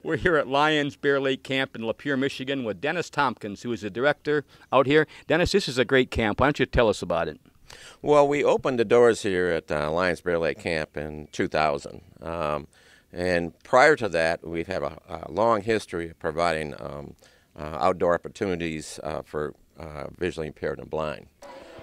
We're here at Lyons Bear Lake Camp in Lapeer, Michigan with Dennis Tompkins, who is the director out here. Dennis, this is a great camp. Why don't you tell us about it? Well, we opened the doors here at Lyons Bear Lake Camp in 2000. And prior to that, we've had a long history of providing outdoor opportunities for visually impaired and blind.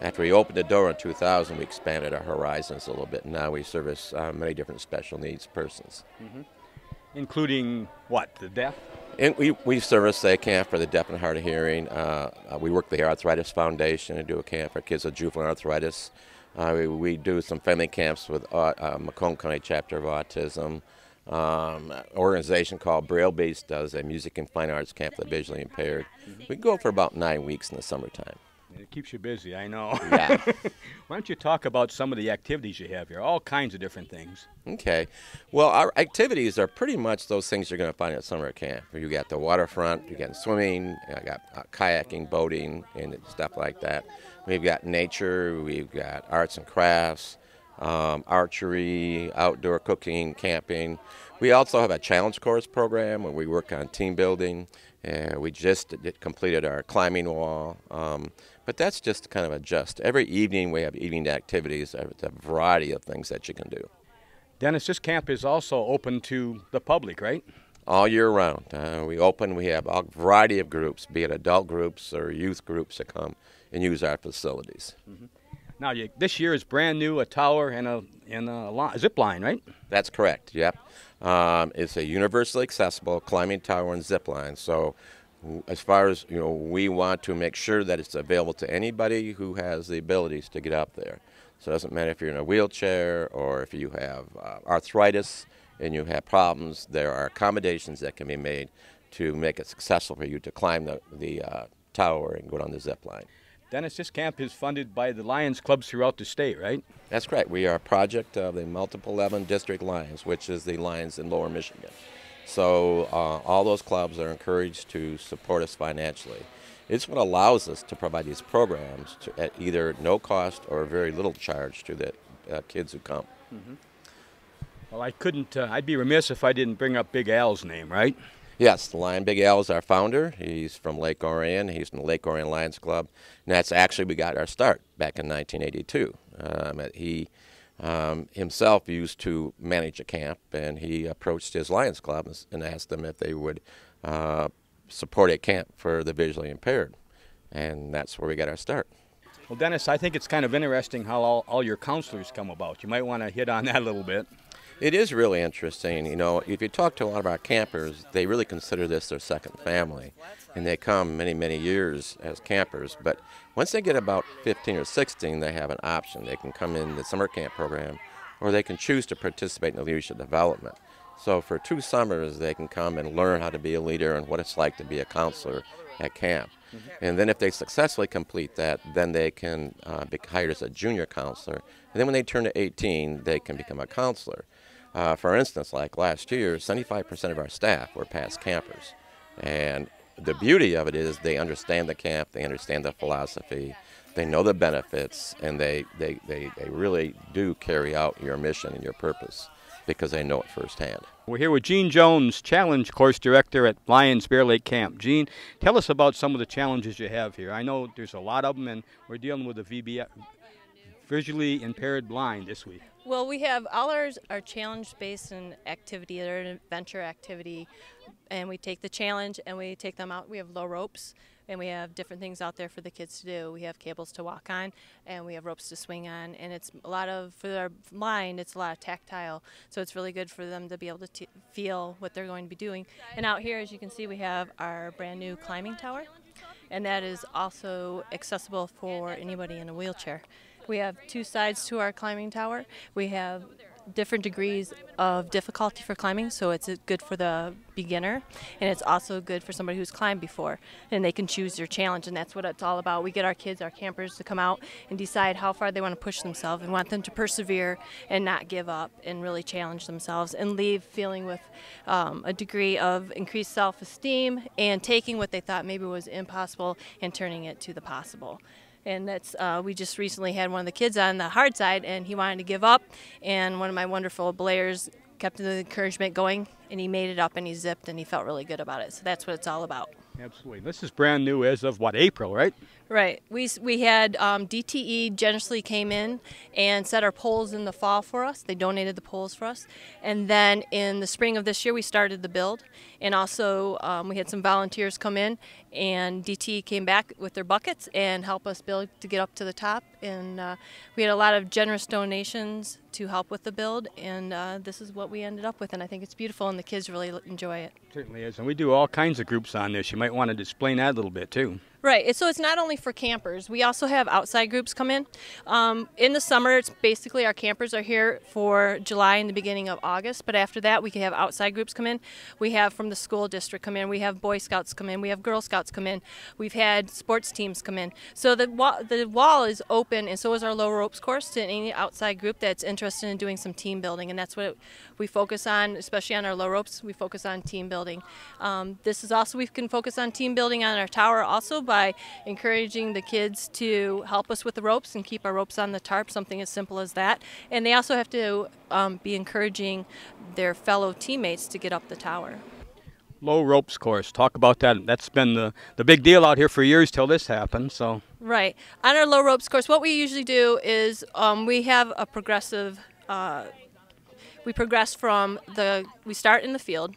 After we opened the door in 2000, we expanded our horizons a little bit. Now we service many different special needs persons. Mm-hmm. Including what, the deaf? And we service a camp for the deaf and hard of hearing. We work with the Arthritis Foundation and do a camp for kids with juvenile arthritis. We do some family camps with Macomb County Chapter of Autism. An organization called Braille Beast does a music and fine arts camp for the visually impaired. We go for about 9 weeks in the summertime. It keeps you busy, I know. Yeah. Why don't you talk about some of the activities you have here? All kinds of different things. Okay. Well, our activities are pretty much those things you're going to find at summer camp. You got the waterfront, you got swimming, you got kayaking, boating, and stuff like that. We've got nature, we've got arts and crafts, archery, outdoor cooking, camping. We also have a challenge course program where we work on team building. We just completed our climbing wall. But that's just kind of a gist. Every evening we have evening activities. There's a variety of things that you can do. Dennis, this camp is also open to the public, right? All year round. We have a variety of groups, be it adult groups or youth groups that come and use our facilities. Mm-hmm. Now, this year is brand new, a tower and a zip line, right? That's correct, yep. It's a universally accessible climbing tower and zip line. So as far as, we want to make sure that it's available to anybody who has the abilities to get up there. So it doesn't matter if you're in a wheelchair or if you have arthritis and you have problems, there are accommodations that can be made to make it successful for you to climb the tower and go down the zip line. Dennis, this camp is funded by the Lions clubs throughout the state, right? That's correct. We are a project of the Multiple 11 District Lions, which is the Lions in Lower Michigan. So all those clubs are encouraged to support us financially. It's what allows us to provide these programs at either no cost or very little charge to the kids who come. Mm-hmm. Well, I'd be remiss if I didn't bring up Big Al's name, right? Yes, the Lion Big Al is our founder. He's from Lake Orion. He's from the Lake Orion Lions Club. And that's actually, we got our start back in 1982. He himself used to manage a camp, and he approached his Lions Club and asked them if they would support a camp for the visually impaired. And that's where we got our start. Well, Dennis, I think it's kind of interesting how all your counselors come about. You might want to hit on that a little bit. It is really interesting. If you talk to a lot of our campers, they really consider this their second family. And they come many, many years as campers. But once they get about 15 or 16, they have an option. They can come in the summer camp program, or they can choose to participate in the leadership development. So for 2 summers, they can come and learn how to be a leader and what it's like to be a counselor at camp. Mm-hmm. And then if they successfully complete that, then they can be hired as a junior counselor. And then when they turn to 18, they can become a counselor. For instance, like last year, 75% of our staff were past campers. And the beauty of it is they understand the camp, they understand the philosophy, they know the benefits, and they really do carry out your mission and your purpose because they know it firsthand. We're here with Gene Jones, Challenge Course Director at Lyons Bear Lake Camp. Gene, tell us about some of the challenges you have here. I know there's a lot of them, and we're dealing with the VBI, visually impaired blind, this week. Well, we have all our challenge-based and activity, or an adventure activity, and we take the challenge and we take them out. We have low ropes, and we have different things out there for the kids to do. We have cables to walk on, and we have ropes to swing on, and it's a lot of, for our blind, it's a lot of tactile, so it's really good for them to be able to feel what they're going to be doing. And out here, as you can see, we have our brand new climbing tower, and that is also accessible for anybody in a wheelchair. We have 2 sides to our climbing tower. We have different degrees of difficulty for climbing, so it's good for the beginner, and it's also good for somebody who's climbed before, and they can choose their challenge, and that's what it's all about. We get our kids, our campers, to come out and decide how far they want to push themselves, and want them to persevere and not give up and really challenge themselves and leave feeling with a degree of increased self-esteem and taking what they thought maybe was impossible and turning it to the possible. And that's we just recently had one of the kids on the hard side, and he wanted to give up, and one of my wonderful belayers kept the encouragement going, and he made it up, and he zipped, and he felt really good about it. So that's what it's all about. Absolutely. This is brand new as of, what, April, right? Right. We had DTE generously came in and set our poles in the fall for us. They donated the poles for us. And then in the spring of this year, we started the build. And also we had some volunteers come in, and DTE came back with their buckets and help us build to get up to the top. And we had a lot of generous donations to help with the build. And this is what we ended up with. And I think it's beautiful, and the kids really enjoy it. Certainly is. And we do all kinds of groups on this. You might want to explain that a little bit, too. Right, so it's not only for campers. We also have outside groups come in. In the summer, it's basically our campers are here for July and the beginning of August, but after that we can have outside groups come in. We have from the school district come in, we have Boy Scouts come in, we have Girl Scouts come in, we've had sports teams come in. So the wall is open, and so is our low ropes course to any outside group that's interested in doing some team building, and that's what we focus on, especially on our low ropes. We focus on team building. This is also, we can focus on team building on our tower also by encouraging the kids to help us with the ropes and keep our ropes on the tarp, something as simple as that. And they also have to be encouraging their fellow teammates to get up the tower. Low ropes course. Talk about that. That's been the big deal out here for years till this happened. So right. On our low ropes course, what we usually do is we have a progressive, we progress from we start in the field.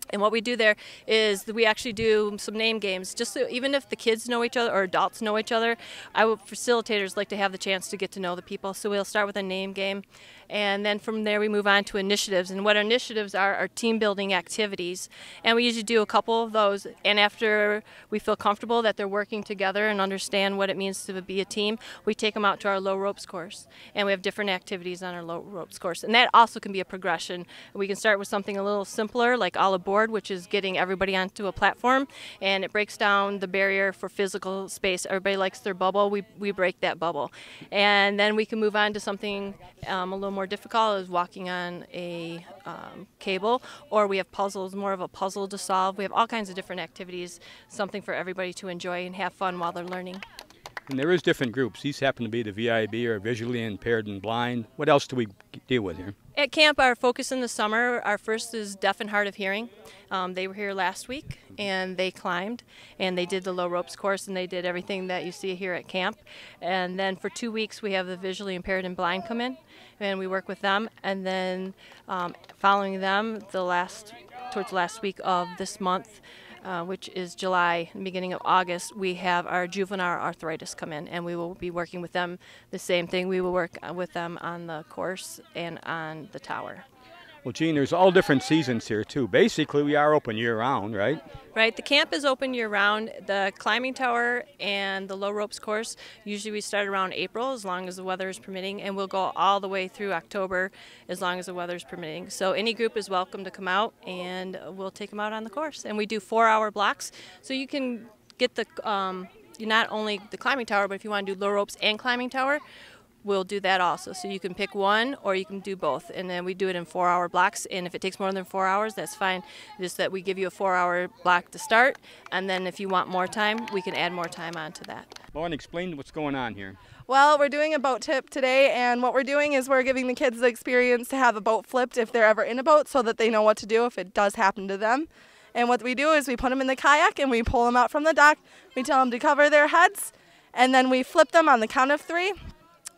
And what we do there is that we actually do some name games. Just so, even if the kids know each other or adults know each other, facilitators like to have the chance to get to know the people. So we'll start with a name game. And then from there we move on to initiatives. And what our initiatives are team building activities. And we usually do a couple of those. And after we feel comfortable that they're working together and understand what it means to be a team, we take them out to our low ropes course. And we have different activities on our low ropes course. And that also can be a progression. We can start with something a little simpler like all aboard, which is getting everybody onto a platform. And it breaks down the barrier for physical space. Everybody likes their bubble. We break that bubble. And then we can move on to something a little more difficult, is walking on a cable, or we have puzzles, more of a puzzle to solve. We have all kinds of different activities, something for everybody to enjoy and have fun while they're learning. And there is different groups. These happen to be the VIB, or visually impaired and blind. What else do we deal with here? At camp, our focus in the summer, our first is deaf and hard of hearing. They were here last week, and they climbed, and they did the low ropes course, and they did everything that you see here at camp. And then for 2 weeks, we have the visually impaired and blind come in, and we work with them. And then following them, towards the last week of this month, which is July, beginning of August, we have our juvenile arthritis come in, and we will be working with them the same thing. We will work with them on the course and on the tower. Well, Gene, there's all different seasons here, too. Basically, we are open year-round, right? Right. The camp is open year-round. The climbing tower and the low ropes course, usually we start around April, as long as the weather is permitting, and we'll go all the way through October, as long as the weather is permitting. So any group is welcome to come out, and we'll take them out on the course. And we do 4-hour blocks, so you can get not only the climbing tower, but if you want to do low ropes and climbing tower, we'll do that also. So you can pick one or you can do both. And then we do it in 4-hour blocks. And if it takes more than 4 hours, that's fine. Just that we give you a 4-hour block to start. And then if you want more time, we can add more time onto that. Lauren, explain what's going on here. Well, we're doing a boat tip today, and what we're doing is we're giving the kids the experience to have a boat flipped if they're ever in a boat, so that they know what to do if it does happen to them. And what we do is we put them in the kayak and we pull them out from the dock. We tell them to cover their heads, and then we flip them on the count of 3.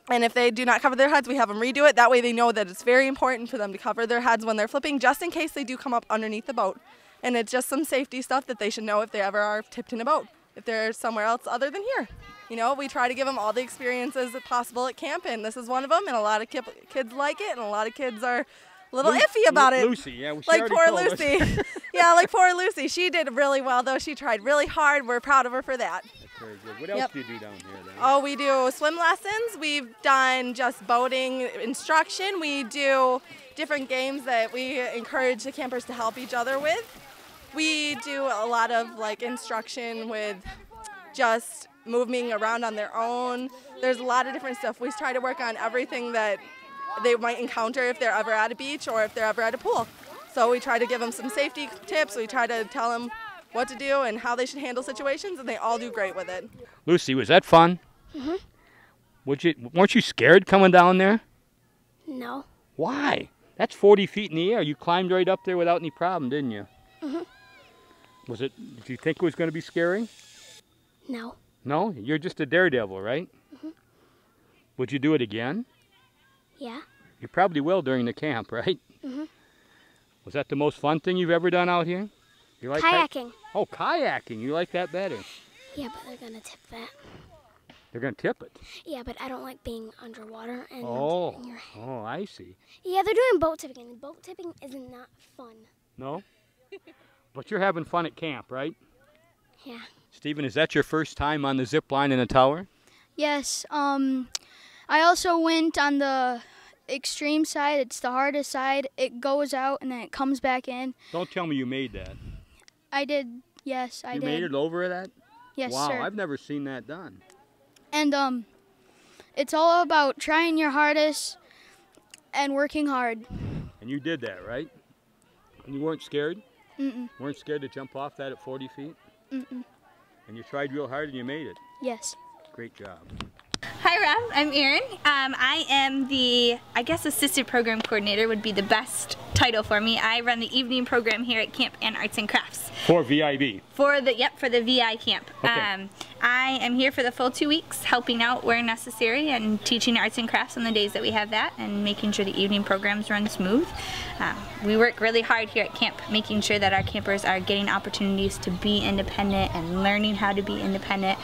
And if they do not cover their heads, we have them redo it. That way they know that it's very important for them to cover their heads when they're flipping, just in case they do come up underneath the boat. And it's just some safety stuff that they should know if they ever are tipped in a boat, if they're somewhere else other than here. You know, we try to give them all the experiences possible at camp, and this is one of them, and a lot of kids like it, and a lot of kids are a little iffy about it. Lucy, yeah, like poor Lucy. Yeah, like poor Lucy. She did really well, though. She tried really hard. We're proud of her for that. Very good. What else do you do down here then? Oh, we do swim lessons. We've done just boating instruction. We do different games that we encourage the campers to help each other with. We do a lot of instruction with just moving around on their own. There's a lot of different stuff. We try to work on everything that they might encounter if they're ever at a beach or if they're ever at a pool. So we try to give them some safety tips. We try to tell them what to do and how they should handle situations, and they all do great with it. Lucy, was that fun? Mm-hmm. Weren't you scared coming down there? No. Why? That's 40 feet in the air. You climbed right up there without any problem, didn't you? Did you think it was going to be scary? No. No? You're just a daredevil, right? Would you do it again? Yeah. You probably will during the camp, right? Was that the most fun thing you've ever done out here? You like Kayaking. Oh, kayaking. You like that better? Yeah, but they're gonna tip that. They're going to tip it? Yeah, but I don't like being underwater and Oh, in your head. oh, I see. Yeah, they're doing boat tipping, and boat tipping is not fun. No? But you're having fun at camp, right? Yeah. Stephen, is that your first time on the zip line in a tower? Yes. I also went on the extreme side. It's the hardest side. It goes out and then it comes back in. Don't tell me you made that. I did. Yes, I did. You made it over that? Yes, wow, sir. I've never seen that done. And it's all about trying your hardest and working hard. And you did that, right? And you weren't scared? Mm-mm. Weren't scared to jump off that at 40 feet? Mm-mm. And you tried real hard and you made it. Yes. Great job. Hi Rob, I'm Erin. I am the, I guess assistant program coordinator would be the best title for me. I run the evening program here at Camp and Arts and Crafts. For VIB? For the VI camp. Okay. I am here for the full 2 weeks helping out where necessary and teaching arts and crafts on the days that we have that and making sure the evening programs run smooth. We work really hard here at camp making sure that our campers are getting opportunities to be independent and learning how to be independent.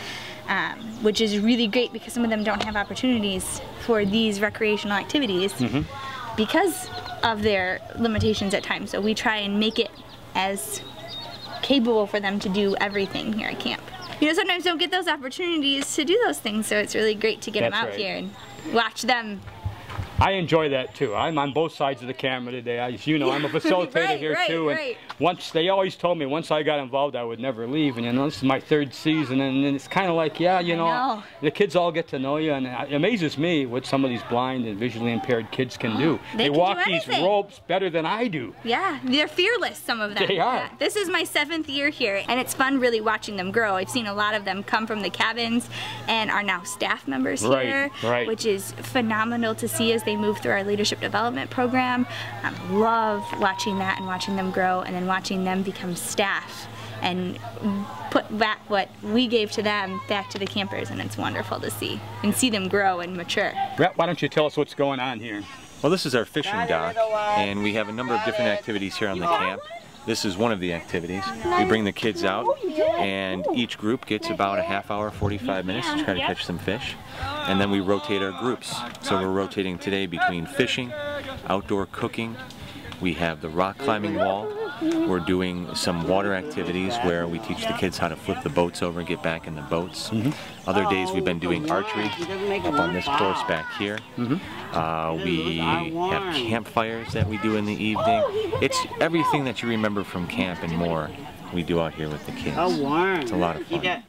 Which is really great because some of them don't have opportunities for these recreational activities because of their limitations at times. So we try and make it as capable for them to do everything here at camp. You know, sometimes don't get those opportunities to do those things, so it's really great to get them out here and watch them. I enjoy that too. I'm on both sides of the camera today. As you know, I'm a facilitator here too. And once they always told me once I got involved, I would never leave. And you know, this is my 3rd season, and it's kind of like, yeah, you know, the kids all get to know you, and it amazes me what some of these blind and visually impaired kids can do. They walk these ropes better than I do. Yeah, they're fearless, some of them. They are. Yeah. This is my 7th year here, and it's fun really watching them grow. I've seen a lot of them come from the cabins and are now staff members here, which is phenomenal to see as they move through our leadership development program. I love watching that and watching them grow and then watching them become staff and put back what we gave to them back to the campers, and it's wonderful to see and see them grow and mature. Brett, why don't you tell us what's going on here? Well, this is our fishing dock, and we have a number of different activities here on the camp. This is one of the activities. We bring the kids out, and each group gets about a half hour, 45 minutes to try to catch some fish. And then we rotate our groups. So we're rotating today between fishing, outdoor cooking. We have the rock climbing wall. We're doing some water activities where we teach the kids how to flip the boats over and get back in the boats. Other days we've been doing archery up on this course back here. We have campfires that we do in the evening. It's everything that you remember from camp and more we do out here with the kids. It's a lot of fun.